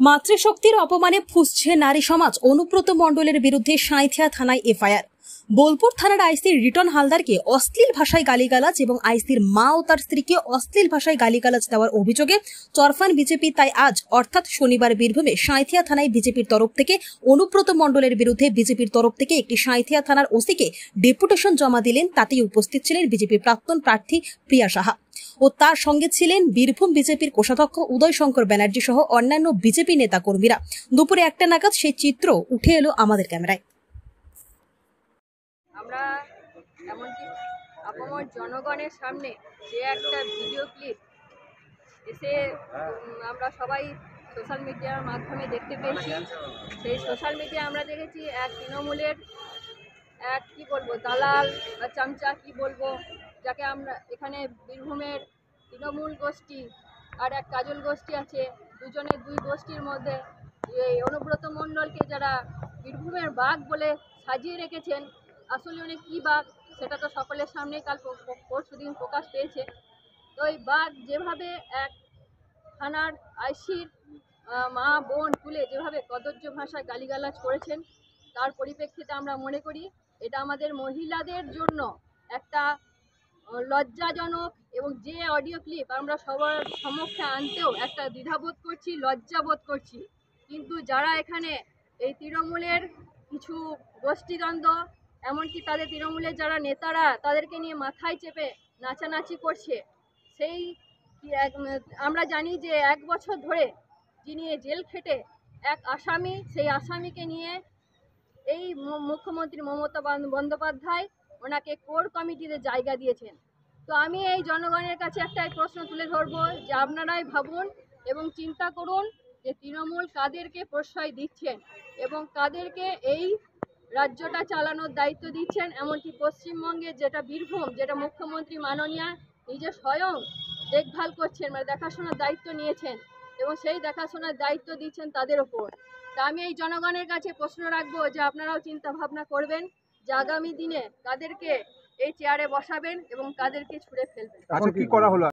মাতৃশক্তির অপমানে ফুঁসছে নারী সমাজ। অনুব্রত মণ্ডলের বিরুদ্ধে সাঁইথিয়া থানায় এফআইআর। বোলপুর থানার আইসি রিটন হালদারকে অশ্লীল ভাষায় গালিগালাজ এবং আইসির মা ও তার স্ত্রীকে অশ্লীল ভাষায় গালিগালাজ দেওয়ার অভিযোগে চরফান বিজেপি। তাই আজ অর্থাৎ শনিবার বীরভূমে সাঁইথিয়া থানায় বিজেপির তরফ থেকে অনুব্রত মণ্ডলের বিরুদ্ধে বিজেপির তরফ থেকে একটি সাঁইথিয়া থানার ওসিকে ডেপুটেশন জমা দিলেন। তাতেই উপস্থিত ছিলেন বিজেপির প্রাক্তন প্রার্থী প্রিয়া সাহা ও তার সঙ্গে ছিলেন বীরভূম বিজেপির কোষাধ্যক্ষ উদয় শঙ্কর ব্যানার্জি সহ অন্যান্য বিজেপি নেতা কর্মীরা। দুপুরে 1টা নাগাদ সেই চিত্র উঠে এলো আমাদের ক্যামেরায়। আমরা এমনকি আপামর জনগণের সামনে যে একটা ভিডিও ক্লিপ এসে আমরা সবাই সোশ্যাল মিডিয়ার মাধ্যমে দেখতে পেয়েছি। সেই সোশ্যাল মিডিয়া আমরা দেখেছি এক তৃণমূলের এক কি বলবো দালাল বা চামচা কি বলবো, যাকে আমরা এখানে বীরভূমের তৃণমূল গোষ্ঠী আর এক কাজল গোষ্ঠী আছে, দুই গোষ্ঠীর মধ্যে এই অনুব্রত মণ্ডলকে যারা বীরভূমের বাঘ বলে সাজিয়ে রেখেছেন, আসলে উনি কী বাঘ সেটা তো সকলের সামনেই কাল পরশুদিন প্রকাশ পেয়েছে। তো এই বাঘ যেভাবে এক থানার আইসির মা বোন তুলে যেভাবে কদর্য ভাষায় গালিগালাজ করেছেন, তার পরিপ্রেক্ষিতে আমরা মনে করি এটা আমাদের মহিলাদের জন্য একটা লজ্জাজনক, এবং যে অডিও ক্লিপ আমরা সবার সম্মুখে আনতেও একটা দ্বিধাবোধ করছি, লজ্জাবোধ করছি। কিন্তু যারা এখানে এই তৃণমূলের কিছু গোষ্ঠীদ্বন্দ্ব, এমনকি তাদের তৃণমূলের যারা নেতারা তাদেরকে নিয়ে মাথায় চেপে নাচানাচি করছে, সেই আমরা জানি যে 1 বছর ধরে যিনি জেল খেটে এক আসামি, সেই আসামিকে নিয়ে এই মুখ্যমন্ত্রী মমতা বন্দ্যোপাধ্যায় ওনাকে কোর কমিটিতে জায়গা দিয়েছেন। তো আমি এই জনগণের কাছে একটাই প্রশ্ন তুলে ধরবো যে আপনারাই ভাবুন এবং চিন্তা করুন যে তৃণমূল কাদেরকে প্রশ্রয় দিচ্ছেন এবং কাদেরকে এই রাজ্যটা চালানোর দায়িত্ব দিচ্ছেন। এমনকি পশ্চিমবঙ্গের যেটা বীরভূম, যেটা মুখ্যমন্ত্রী মাননীয়া নিজে স্বয়ং দেখভাল করছেন, মানে দেখাশোনার দায়িত্ব নিয়েছেন এবং সেই দেখাশোনার দায়িত্ব দিচ্ছেন তাদের ওপর। তা আমি এই জনগণের কাছে প্রশ্ন রাখবো যে আপনারাও চিন্তা ভাবনা করবেন যে আগামী দিনে কাদেরকে এই চেয়ারে বসাবেন এবং কাদেরকে ছুঁড়ে ফেলবেন। আচ্ছা, কি করা হলো?